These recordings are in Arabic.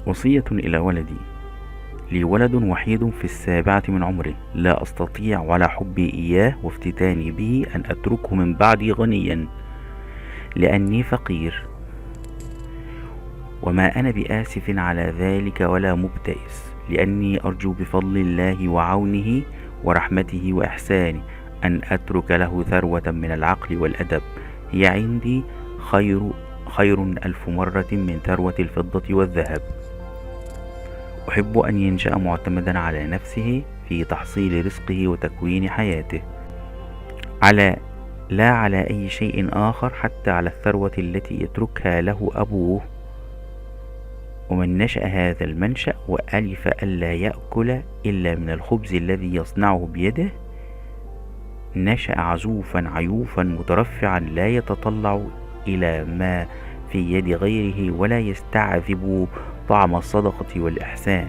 وصية إلى ولدي. لي ولد وحيد في 7 من عمره، لا أستطيع ولا حبي إياه وافتتاني به أن أتركه من بعدي غنيا، لأني فقير، وما أنا بآسف على ذلك ولا مبتئس، لأني أرجو بفضل الله وعونه ورحمته وإحسانه أن أترك له ثروة من العقل والأدب هي عندي خير 1000 مرة من ثروة الفضة والذهب. أحب أن ينشأ معتمدا على نفسه في تحصيل رزقه وتكوين حياته، لا على أي شيء آخر، حتى على الثروة التي يتركها له أبوه. ومن نشأ هذا المنشأ وألف ألا يأكل إلا من الخبز الذي يصنعه بيده، نشأ عزوفا عيوفا مترفعا، لا يتطلع إلى ما في يد غيره ولا يستعذب طعم الصدقة والإحسان.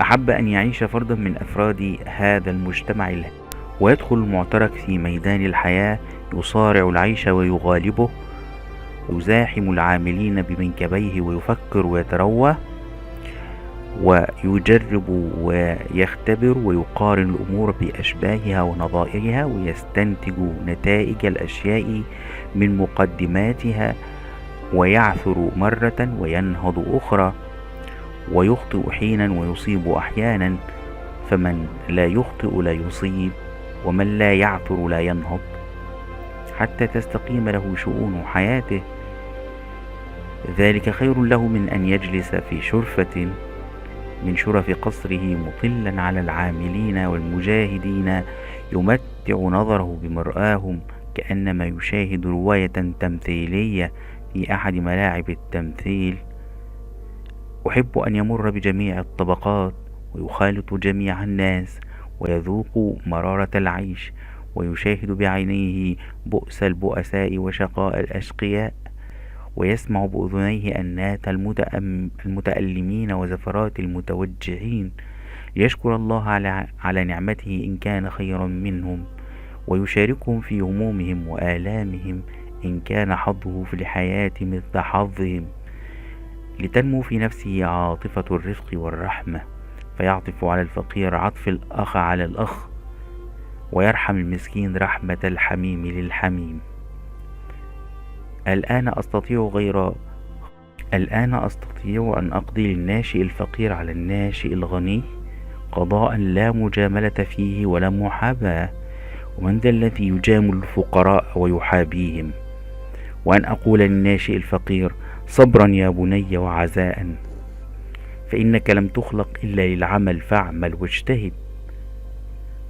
أحب أن يعيش فردا من أفراد هذا المجتمع ويدخل المعترك في ميدان الحياة، يصارع العيش ويغالبه، يزاحم العاملين بمنكبيه ويفكر ويتروى ويجرب ويختبر ويقارن الأمور بأشباهها ونظائرها، ويستنتج نتائج الأشياء من مقدماتها، ويعثر مرة وينهض أخرى، ويخطئ حينا ويصيب أحيانا، فمن لا يخطئ لا يصيب، ومن لا يعثر لا ينهض، حتى تستقيم له شؤون حياته. ذلك خير له من أن يجلس في شرفة من شرف قصره مطلا على العاملين والمجاهدين، يمتع نظره بمرآهم كأنما يشاهد رواية تمثيلية في أحد ملاعب التمثيل. أحب أن يمر بجميع الطبقات ويخالط جميع الناس، ويذوق مرارة العيش، ويشاهد بعينيه بؤس البؤساء وشقاء الأشقياء، ويسمع بأذنيه أنات المتألمين وزفرات المتوجعين، ليشكر الله على نعمته إن كان خيرا منهم، ويشاركهم في همومهم وآلامهم إن كان حظه في الحياة مثل حظهم، لتنمو في نفسه عاطفة الرفق والرحمة، فيعطف على الفقير عطف الأخ على الأخ، ويرحم المسكين رحمة الحميم للحميم. الآن أستطيع أن أقضي للناشئ الفقير على الناشئ الغني قضاء لا مجاملة فيه ولا محاباة، ومن ذا الذي يجامل الفقراء ويحابيهم؟ وأن أقول للناشئ الفقير: صبرا يا بني وعزاء، فإنك لم تخلق إلا للعمل، فاعمل واجتهد،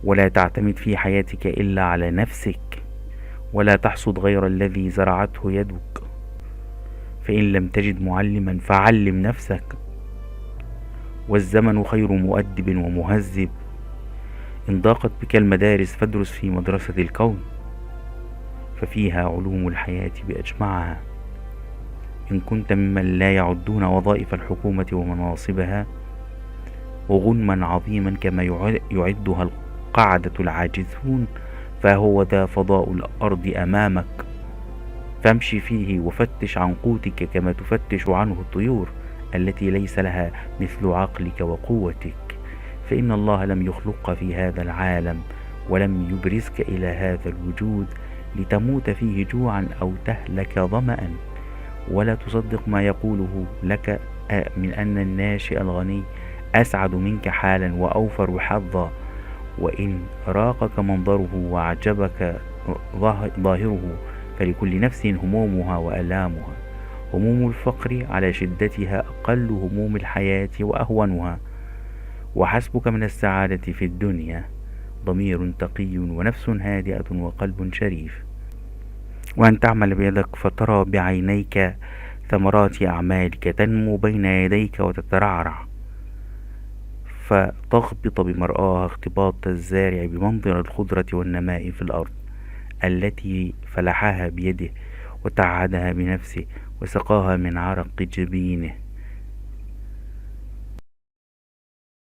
ولا تعتمد في حياتك إلا على نفسك، ولا تحصد غير الذي زرعته يدك، فإن لم تجد معلما فعلم نفسك، والزمن خير مؤدب ومهذب، إن ضاقت بك المدارس فادرس في مدرسة الكون، ففيها علوم الحياة بأجمعها. إن كنت ممن لا يعدون وظائف الحكومة ومناصبها وغنما عظيما كما يعدها القعدة العاجزون، فهو ذا فضاء الأرض أمامك، فامشي فيه وفتش عن قوتك كما تفتش عنه الطيور التي ليس لها مثل عقلك وقوتك، فإن الله لم يخلقك في هذا العالم ولم يبرزك إلى هذا الوجود لتموت فيه جوعا أو تهلك ظمأ. ولا تصدق ما يقوله لك من أن الناشئ الغني أسعد منك حالا وأوفر حظا، وإن راقك منظره وأعجبك ظاهره، فلكل نفس همومها وألامها. هموم الفقر على شدتها أقل هموم الحياة وأهونها، وحسبك من السعادة في الدنيا ضمير تقي ونفس هادئة وقلب شريف، وأن تعمل بيدك فترى بعينيك ثمرات أعمالك تنمو بين يديك وتترعرع، فتغبط بمرآها اغتباط الزارع بمنظر الخضرة والنماء في الأرض التي فلحها بيده وتعهدها بنفسه وسقاها من عرق جبينه.